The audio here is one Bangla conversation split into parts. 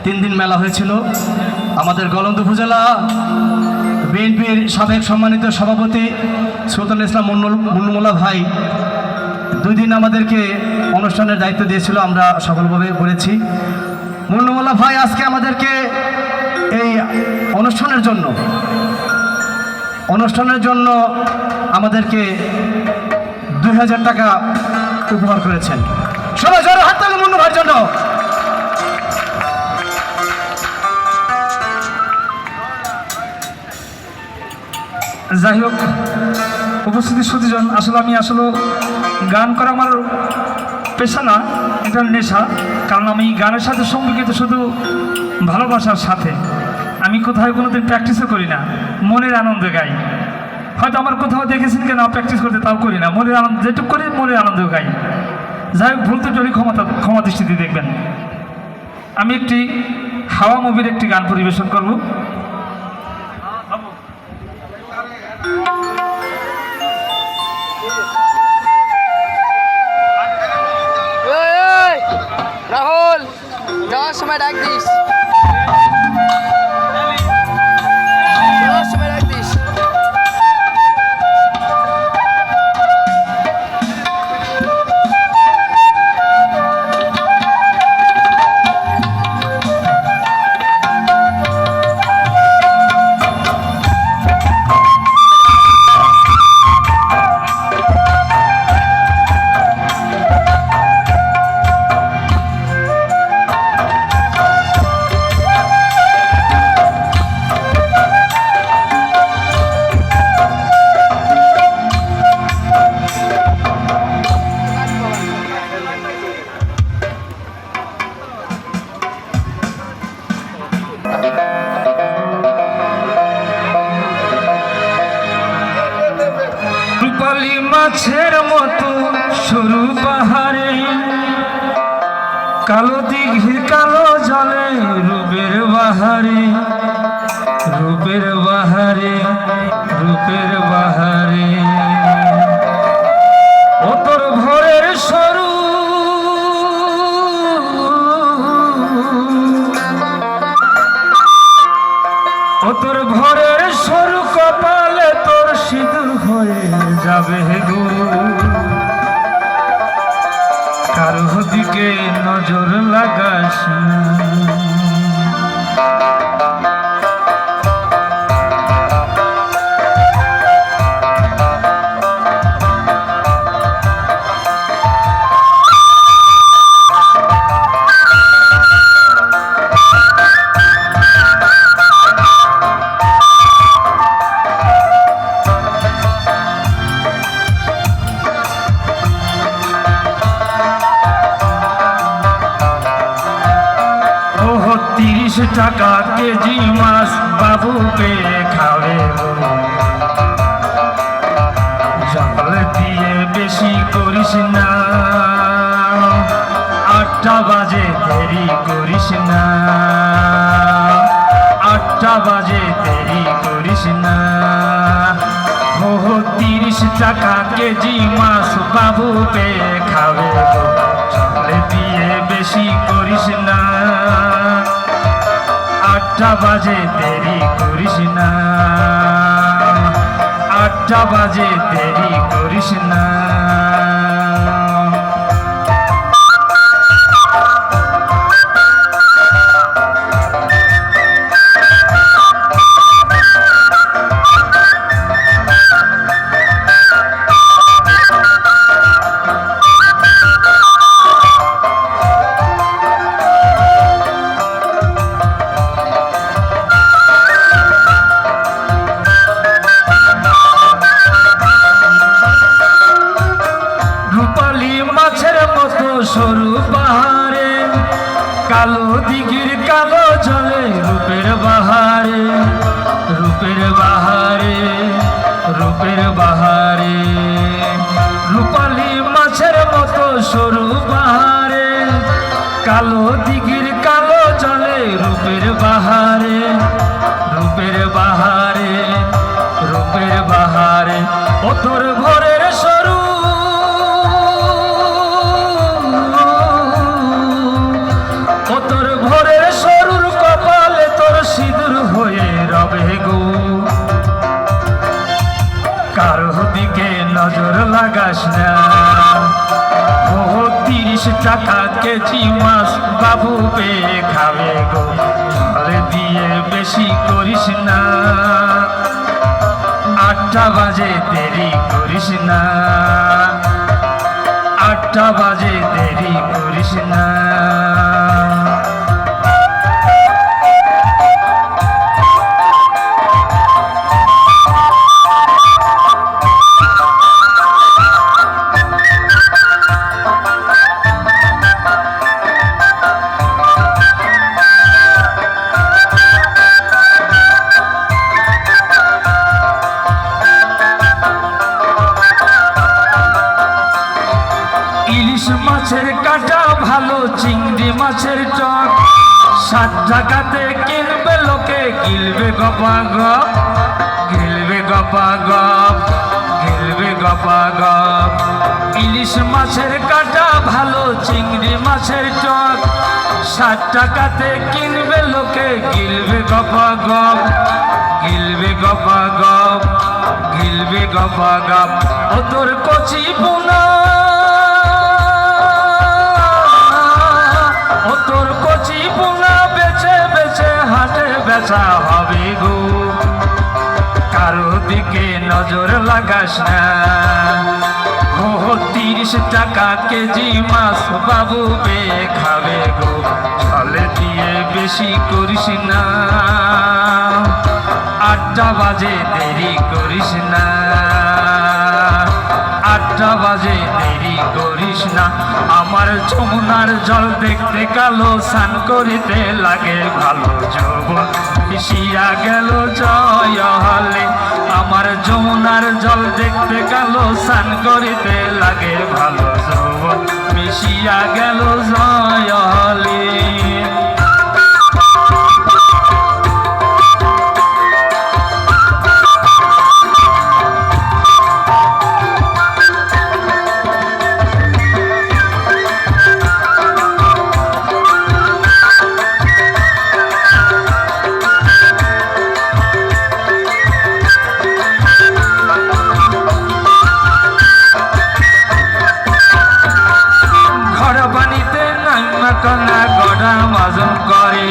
3 দিন মেলা হয়েছিল। আমাদের গলন্দ উপজেলা বিএনপির সাবেক সম্মানিত সভাপতি সুলতান ইসলাম মুন্নুমোল্লা ভাই 2 দিন আমাদেরকে অনুষ্ঠানের দায়িত্ব দিয়েছিল, আমরা সফলভাবে করেছি। মুন্নুমোল্লা ভাই আজকে আমাদেরকে এই অনুষ্ঠানের জন্য আমাদেরকে 2000 টাকা উপহার করেছেন। সবাই জোরে হাত তালি মুন্নু ভাইয়ের জন্য। যাই হোক, উপস্থিতি সুদীজন, আমি আসলে গান করা আমার পেশা না, এটা নেশা। কারণ আমি গানের সাথে সম্পর্কিত শুধু ভালোবাসার সাথে। আমি কোথাও কোনোদিন প্র্যাকটিসও করি না, মনের আনন্দে গাই। হয়তো আমার কোথাও দেখেছেন কেন প্র্যাকটিস করতে, তাও করি না, মনের আনন্দ যেটুকু করি মনের আনন্দ গাই। যাই হোক, ভুল ত্রুটি ক্ষমা দৃষ্টিতে দেখবেন। আমি একটি হাওয়া মুভির একটি গান পরিবেশন করব। রাহুল, যাওয়ার সময় ডাক দিস। রূপালী মাছের মতো সরু পাহাড়ে, কালো দিঘির কালো জলে, রূপের বাহারে, রূপের বাহারে, রূপের বাহারে। ও তোর ভোরের সরু ও তোর ভোরের সরু কপালে তোর সিঁদুর হয়ে যাবে গো। কারো দিকে নজর লাগাস না। ওহ 30 টাকা কেজি মাছ বাবুকে খাবে গো। জল দিয়ে বেশি করিস না, 8টা বাজে দেরি করিস না, 8টা বাজে দেরি করিস না। ওহ 30 টাকা কেজি মাছ বাবুকে খাবে গো। জল দিয়ে বেশি করিস না, 8টা বাজে দেরি করিস না, 8টা বাজে দেরি করিস না। সরু পাহাড়ে, কালো দিঘির কালো জলে, রূপের বাহারে, রূপের বাহারে, রূপের বাহারে। রূপালী মাছের মতো সরু পাহাড়ে, কালো দিঘির কালো জলে, রূপের বাহারে, রূপের বাহারে, রূপের বাহারে। ও তোর ভোরের সরু ও তোর ভোরের সরু 30 টাকা কেজি মাছ বাবু পেয়ে খাবে গো, ঘরে দিয়ে বেশি করিস না, 8টা বাজে দেরি করিস না, 8টা বাজে দেরি করিস না। ইলিশ মাছের কাটা ভালো, চিংড়ি মাছের টক 7 টাকাতে কিনবে লোকে, গিলবে গপা গপ, গিলবে গপা গপ, গিলবে গপা গপ। ইলিশ মাছের কাটা ভালো, চিংড়ি মাছের টক 7 টাকাতে কিনবে লোকে, গিলবে গপা গপ, গিলবে গপা গপ, গিলবে গপা গপ। ও তোর কচি পোনা, ও তোর কচি পোনা বেছে বেছে হাটে বেচা হবে গো, কারো দিকে নজর লাগাস না। ও 30 টাকা কেজি মাছ বাবু পেয়ে খাবে গো, ছলে দিয়ে বেশি করিস না, 8টা বাজে দেরি করিস না, 8টা বাজে দেরি করিস না। আমার যমুনার জল দেখতে কালো, স্নান করিতে লাগে ভালো, যৌবন মিশিয়া গেল জয় হলে। আমার যমুনার জল দেখতে কালো, স্নান করিতে লাগে ভালো, যৌবন মিশিয়া গেল জয় হলে। কন্যা গড়া মাজন করে,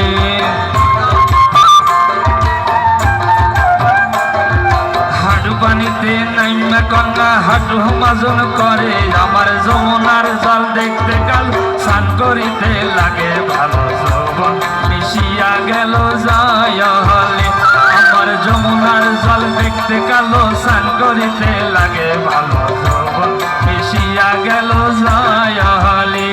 হাডু পানিতে নাইমা কন্যা হাডু মাজন করে। আমার যমুনার জল দেখতে কাল, স্নান করিতে লাগে ভালো, যৌবন মিশিয়া গেল জয় হলে। আমার যমুনার জল দেখতে কালো, স্নান করিতে লাগে ভালো, যৌবন মিশিয়া গেল জয় হলে।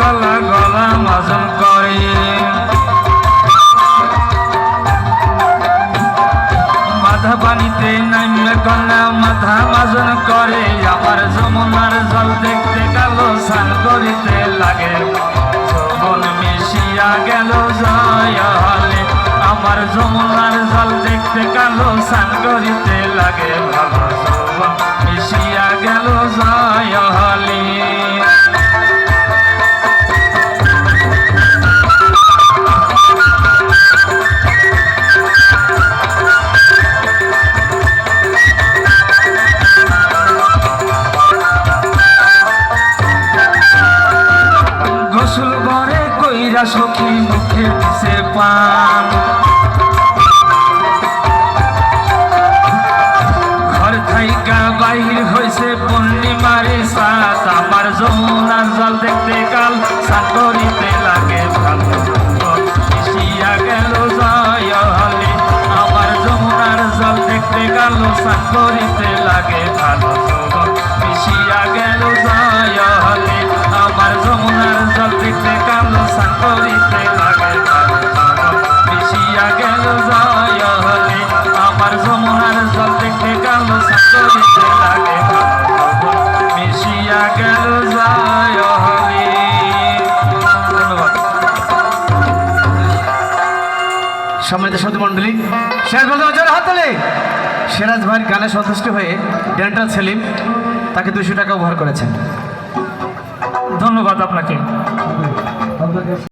গলা গলা মাজন করে, মাথা পানিতে নামলে গলা মাথা মাজন করে। আমার যমুনার জল দেখতে কালো, স্নান করিতে লাগে যৌবন মিশিয়া গেল জয় হলে। আমার যমুনার জল দেখতে কালো, স্নান করিতে লাগে ভালো, যৌবন মিশিয়া গেল জয় হলে। গোসল করে কইরা সখী মুখে দিছে পান, ঘর থাইকা বাহির হইছে পূর্ণিমারে সাত। আমার যমুনার জল দেখতে কাল, স্নান করিতে লাগে ভালো, মিশিয়া গেল জয় হলে। আমার যমুনার জল দেখতে কাল, স্নান করিতে লাগে ভালো, মিশিয়া গেল জয় হলে। আমার যমুনার জল দেখতে কালো, স্নান করিতে লাগে ভালো, মিশিয়া গেল জয় হলে। আমার যমুনার জল দেখতে কালো, স্নান করিতে লাগে ভালো, মিশিয়া গেল জয় হলে। ধন্যবাদ। সম্মানিত সাধু মন্ডলী, শেষ পর্যন্ত জোরে হাত তোলে। সিরাজ ভাইয়ের গানে সন্তুষ্ট হয়ে ডেন্টাল সেলিম তাকে 200 টাকা উপহার করেছেন। ধন্যবাদ আপনাকে।